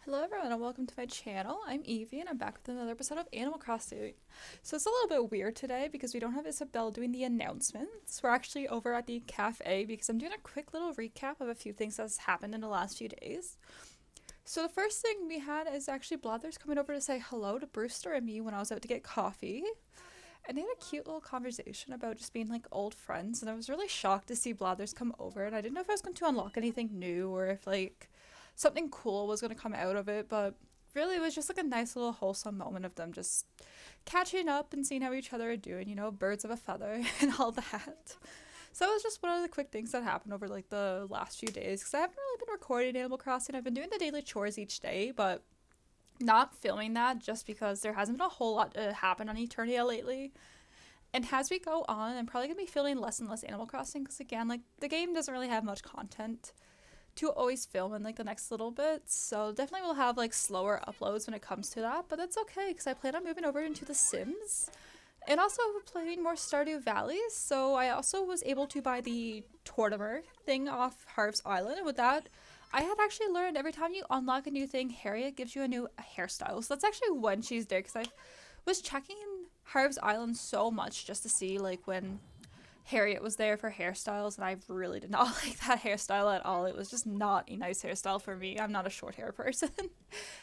Hello everyone and welcome to my channel. I'm Evie and I'm back with another episode of Animal Crossing. So it's a little bit weird today because we don't have Isabel doing the announcements. We're actually over at the cafe because I'm doing a quick little recap of a few things that's happened in the last few days. So the first thing we had is actually Blathers coming over to say hello to Brewster and me when I was out to get coffee. And they had a cute little conversation about just being like old friends, and I was really shocked to see Blathers come over, and I didn't know if I was going to unlock anything new or if like something cool was going to come out of it, but really it was just like a nice little wholesome moment of them just catching up and seeing how each other are doing, birds of a feather and all that. So that was just one of the quick things that happened over like the last few days because I haven't really been recording Animal Crossing. I've been doing the daily chores each day, but not filming that just because there hasn't been a whole lot to happen on Eternia lately. And as we go on, I'm probably going to be filming less and less Animal Crossing because, again, like, the game doesn't really have much content to always film in, like, the next little bit. So definitely we'll have, like, slower uploads when it comes to that. But that's okay because I plan on moving over into The Sims and also playing more Stardew Valley. So I also was able to buy the Tortimer thing off Harv's Island. And with that, I had actually learned every time you unlock a new thing, Harriet gives you a new hairstyle. So that's actually when she's there because I was checking Harv's Island so much just to see like when Harriet was there for hairstyles, and I really did not like that hairstyle at all. It was just not a nice hairstyle for me. I'm not a short hair person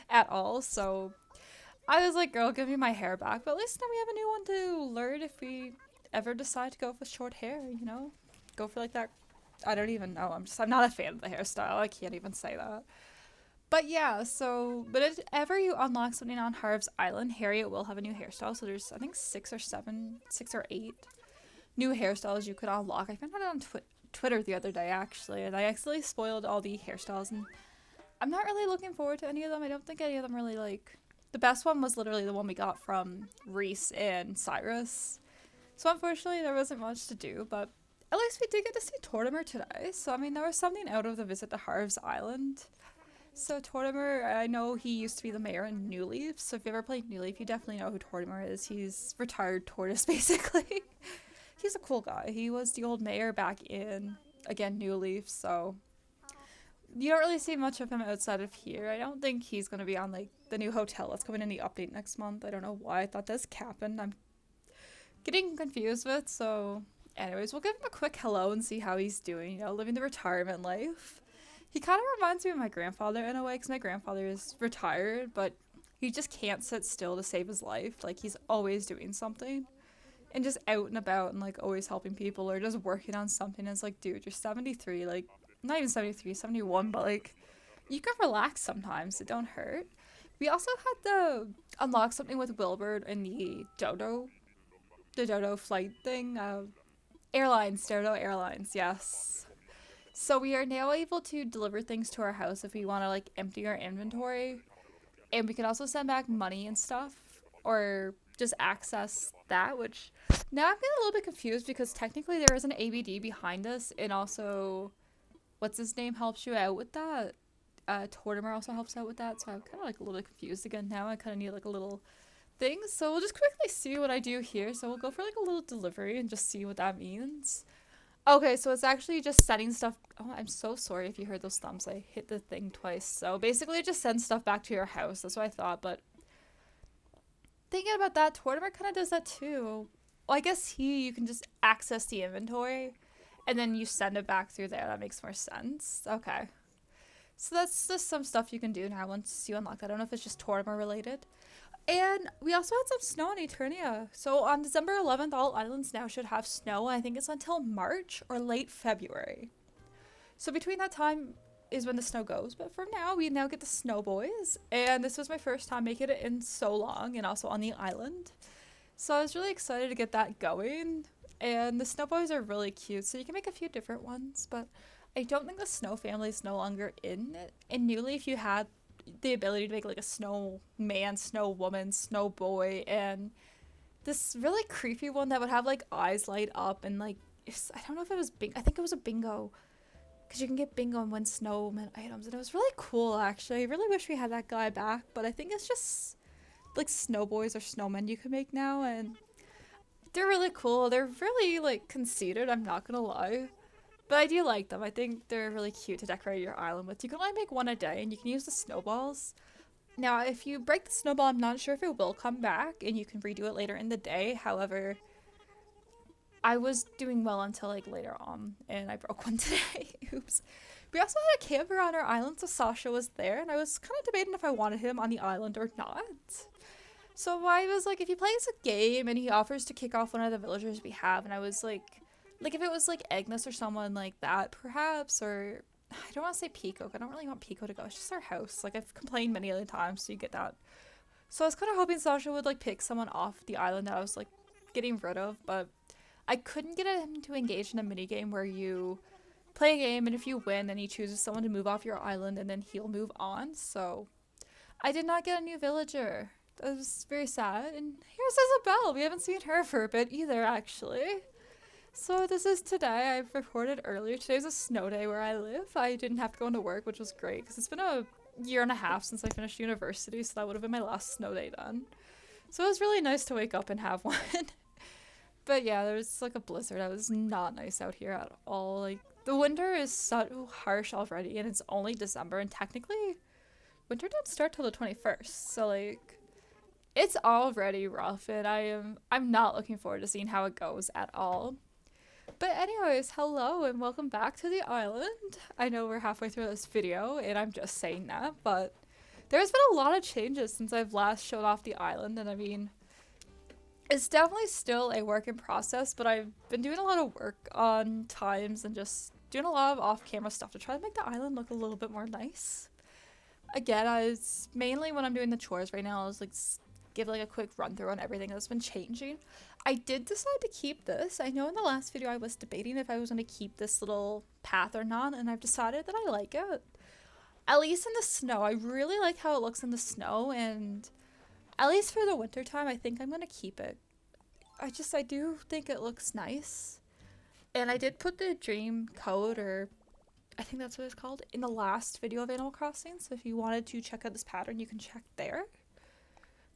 at all, so I was like, girl, give me my hair back. But at least now we have a new one to learn if we ever decide to go with short hair. Go for like that. I don't even know. I'm not a fan of the hairstyle. I can't even say that. But yeah, but if ever you unlock something on Harv's Island, Harriet will have a new hairstyle. So there's, I think, six or eight new hairstyles you could unlock. I found that on Twitter the other day, actually, and I accidentally spoiled all the hairstyles, and I'm not really looking forward to any of them. I don't think any of them really, like... The best one was literally the one we got from Reese and Cyrus. So unfortunately, there wasn't much to do, but at least we did get to see Tortimer today. So, I mean, there was something out of the visit to Harv's Island. So Tortimer, I know he used to be the mayor in New Leaf, so if you ever played New Leaf, you definitely know who Tortimer is. He's retired tortoise, basically. He's a cool guy. He was the old mayor back in, again, New Leaf, so you don't really see much of him outside of here. I don't think he's going to be on, like, the new hotel that's coming in the update next month. I don't know why I thought this happened. I'm getting confused with, so anyways, we'll give him a quick hello and see how he's doing, living the retirement life. He kind of reminds me of my grandfather in a way, because my grandfather is retired, but he just can't sit still to save his life. Like, he's always doing something and just out and about and, like, always helping people or just working on something. And it's like, dude, you're 73, like, not even 73, 71, but, like, you can relax sometimes. It don't hurt. We also had to unlock something with Wilbur and the Dodo flight thing. Dodo Airlines, yes. So we are now able to deliver things to our house if we want to, like, empty our inventory. And we can also send back money and stuff. Or just access that, which... Now I'm getting a little bit confused because technically there is an ABD behind us. And also, what's his name helps you out with that. Tortimer also helps out with that. So I'm kind of, like, a little bit confused again now. I kind of need, like, a little thing. So we'll just quickly see what I do here. So we'll go for, like, a little delivery and just see what that means. Okay, so it's actually just sending stuff... Oh, I'm so sorry if you heard those thumps. I hit the thing twice. So basically it just sends stuff back to your house. That's what I thought, but... Thinking about that, Tortimer kind of does that too. Well, I guess you can just access the inventory, and then you send it back through there. That makes more sense. Okay. So that's just some stuff you can do now once you unlock that. I don't know if it's just Tortimer related. And we also had some snow in Eternia. So on December 11th, all islands now should have snow. I think it's until March or late February. So between that time is when the snow goes. But for now, we now get the Snow Boys. And this was my first time making it in so long and also on the island. So I was really excited to get that going. And the Snow Boys are really cute. So you can make a few different ones. But I don't think the Snow family is no longer in it. In New Leaf, you had the ability to make like a snowman, snow woman, snow boy, and this really creepy one that would have like eyes light up and like I don't know if it was I think it was a bingo, because you can get bingo and win snowman items, and it was really cool actually. I really wish we had that guy back, but I think it's just like snow boys or snowmen you can make now, and they're really cool. They're really like conceited, I'm not gonna lie. But I do like them. I think they're really cute to decorate your island with. You can only make one a day, and you can use the snowballs. Now, if you break the snowball, I'm not sure if it will come back and you can redo it later in the day. However, I was doing well until like later on and I broke one today. Oops. We also had a camper on our island, so Sasha was there, and I was kind of debating if I wanted him on the island or not. So I was like, if he plays a game and he offers to kick off one of the villagers we have, and I was like if it was like Agnes or someone like that, perhaps, or I don't want to say Pico. I don't really want Pico to go. It's just our house. Like I've complained many other times, so you get that. So I was kind of hoping Sasha would like pick someone off the island that I was like getting rid of, but I couldn't get him to engage in a mini game where you play a game and if you win, then he chooses someone to move off your island and then he'll move on. So I did not get a new villager. That was very sad. And here's Isabel. We haven't seen her for a bit either, actually. So this is today. I've recorded earlier. Today's a snow day where I live. I didn't have to go into work, which was great because it's been a year and a half since I finished university, so that would have been my last snow day done. So it was really nice to wake up and have one. But yeah, there was like a blizzard. It was not nice out here at all. Like the winter is so harsh already and it's only December and technically winter don't start till the 21st. So like it's already rough and I'm not looking forward to seeing how it goes at all. But anyways, hello and welcome back to the island. I know we're halfway through this video and I'm just saying that, but there's been a lot of changes since I've last showed off the island, and I mean, it's definitely still a work in process, but I've been doing a lot of work on times and just doing a lot of off-camera stuff to try to make the island look a little bit more nice. Again, mainly when I'm doing the chores right now, I was like give like a quick run through on everything that's been changing. I did decide to keep this. I know in the last video I was debating if I was going to keep this little path or not, and I've decided that I like it. At least in the snow. I really like how it looks in the snow, and at least for the winter time, I think I'm going to keep it. I do think it looks nice. And I did put the dream code, or I think that's what it's called, in the last video of Animal Crossing. So if you wanted to check out this pattern, you can check there.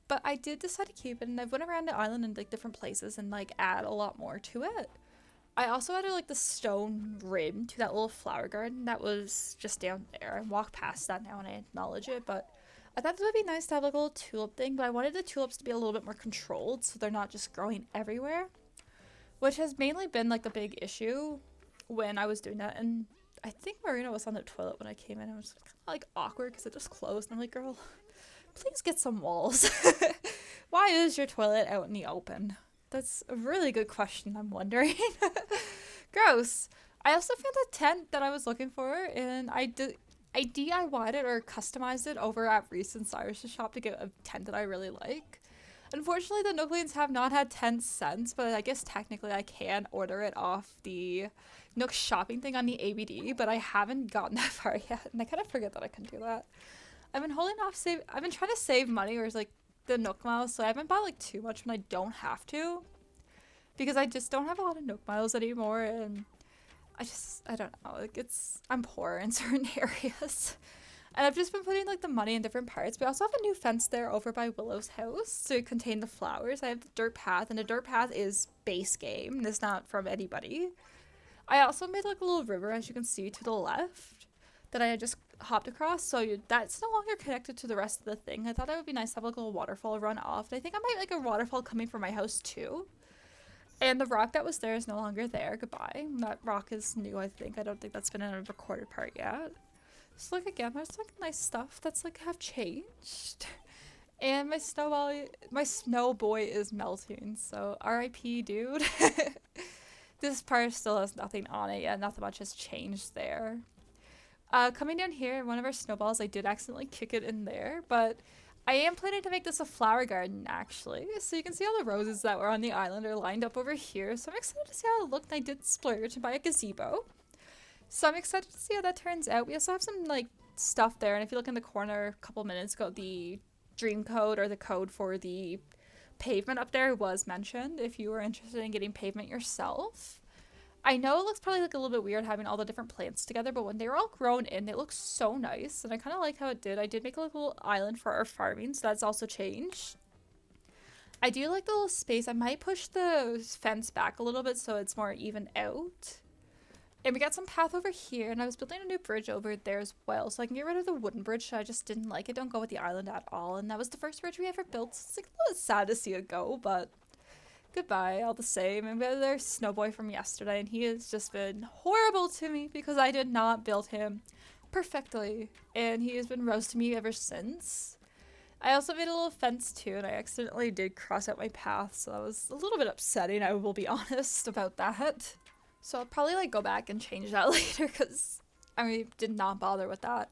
But I did decide to keep it, and I went around the island in like different places and like add a lot more to it. I also added like the stone rim to that little flower garden that was just down there. I walk past that now and I acknowledge it, but I thought it would be nice to have like a little tulip thing, but I wanted the tulips to be a little bit more controlled so they're not just growing everywhere, which has mainly been like the big issue when I was doing that. And I think Marina was on the toilet when I came in. It was kind of like awkward because it just closed, and I'm like, girl, please get some walls. Why is your toilet out in the open? That's a really good question, I'm wondering. Gross. I also found a tent that I was looking for, and I DIY'd it or customized it over at Reese and Cyrus' shop to get a tent that I really like. Unfortunately, the Nooklings have not had tents since, but I guess technically I can order it off the Nook shopping thing on the ABD, but I haven't gotten that far yet, and I kind of forget that I can do that. I've been holding off I've been trying to save money, or like the Nook miles, so I haven't bought like too much when I don't have to, because I just don't have a lot of Nook miles anymore, and I don't know, like I'm poor in certain areas. And I've just been putting like the money in different parts. We also have a new fence there over by Willow's house to contain the flowers. I have the dirt path, and the dirt path is base game. It's not from anybody. I also made like a little river, as you can see to the left, that I had just hopped across, so that's no longer connected to the rest of the thing. I thought it would be nice to have like a little waterfall run off. And I think I might like a waterfall coming from my house too. And the rock that was there is no longer there. Goodbye. That rock is new, I think. I don't think that's been in a recorded part yet. So like again, there's like nice stuff that's like have changed. And my snow boy is melting, so RIP, dude. This part still has nothing on it yet. Nothing much has changed there. Coming down here, one of our snowballs, I did accidentally kick it in there, but I am planning to make this a flower garden, actually. So you can see all the roses that were on the island are lined up over here, so I'm excited to see how it looked. I did splurge to buy a gazebo. So I'm excited to see how that turns out. We also have some, like, stuff there, and if you look in the corner a couple minutes ago, the dream code, or the code for the pavement up there, was mentioned if you were interested in getting pavement yourself. I know it looks probably like a little bit weird having all the different plants together, but when they were all grown in, they look so nice, and I kind of like how it did. I did make a little island for our farming, so that's also changed. I do like the little space. I might push the fence back a little bit so it's more even out. And we got some path over here, and I was building a new bridge over there as well, so I can get rid of the wooden bridge. So I just didn't like it. Don't go with the island at all. And that was the first bridge we ever built. So it's like a little sad to see it go, but goodbye all the same. And we had their snowboy from yesterday, and he has just been horrible to me because I did not build him perfectly, and he has been roasting me ever since. I also made a little fence too, and I accidentally did cross out my path, so that was a little bit upsetting. I will be honest about that. So I'll probably like go back and change that later because I did not bother with that.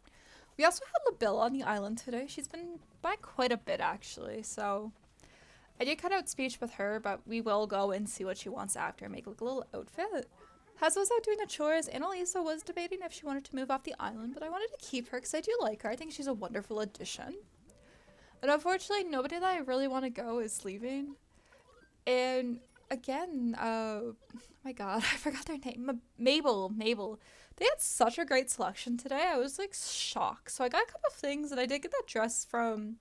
We also had LaBelle on the island today. She's been by quite a bit actually, so I did cut out speech with her, but we will go and see what she wants after and make like a little outfit. Haz was out doing the chores. Annalisa was debating if she wanted to move off the island, but I wanted to keep her because I do like her. I think she's a wonderful addition. And unfortunately, nobody that I really want to go is leaving. And again, oh my god, I forgot their name. Mabel. They had such a great selection today. I was like shocked. So I got a couple of things, and I did get that dress from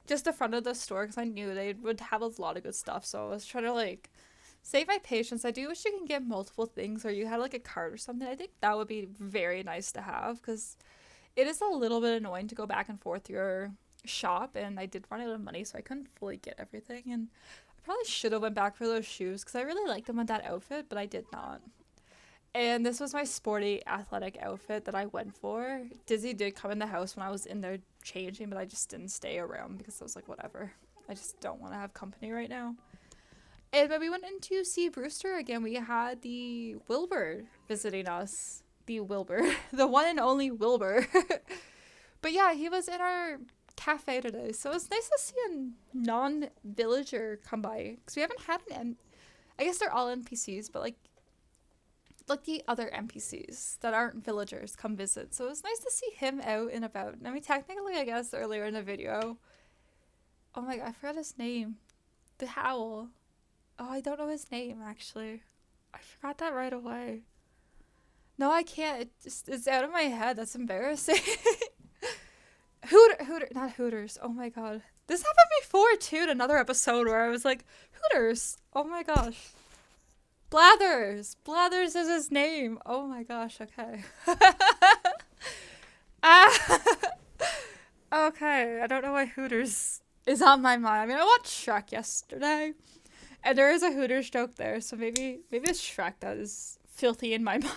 just the front of the store because I knew they would have a lot of good stuff. So I was trying to like save my patience. I do wish you can get multiple things, or you had like a card or something. I think that would be very nice to have because it is a little bit annoying to go back and forth your shop, and I did run out of money, so I couldn't fully get everything. And I probably should have went back for those shoes because I really liked them with that outfit, but I did not. And this was my sporty athletic outfit that I went for. Dizzy did come in the house when I was in there changing, but I just didn't stay around because I was like, whatever. I just don't want to have company right now. And when we went in to see Brewster again, we had the Wilbur visiting us. The Wilbur. The one and only Wilbur. But yeah, he was in our cafe today, so it's nice to see a non-villager come by because we haven't had I guess they're all NPCs, but like the other NPCs that aren't villagers come visit, so it's nice to see him out and about. I mean, technically I guess earlier in the video, oh my god, I forgot his name, the Howl. Oh, I don't know his name actually. I forgot that right away. No, I can't. It's out of my head. That's embarrassing. Not Hooters. Oh my god. This happened before too in another episode where I was like, Hooters. Oh my gosh. Blathers. Blathers is his name. Oh my gosh. Okay. Okay. I don't know why Hooters is on my mind. I mean, I watched Shrek yesterday, and there is a Hooters joke there, so maybe it's Shrek that is filthy in my mind.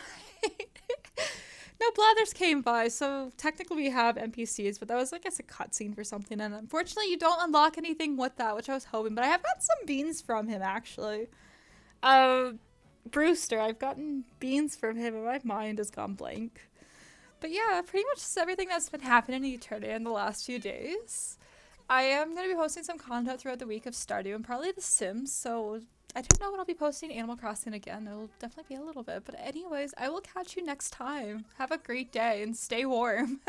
No, Blathers came by, so technically we have NPCs, but that was, I guess, a cutscene for something, and unfortunately you don't unlock anything with that, which I was hoping, but I have got some beans from him, actually. Brewster, I've gotten beans from him, and my mind has gone blank. But yeah, pretty much just everything that's been happening in Eternia in the last few days. I am going to be posting some content throughout the week of Stardew and probably The Sims, so I don't know when I'll be posting Animal Crossing again. It'll definitely be a little bit. But anyways, I will catch you next time. Have a great day and stay warm.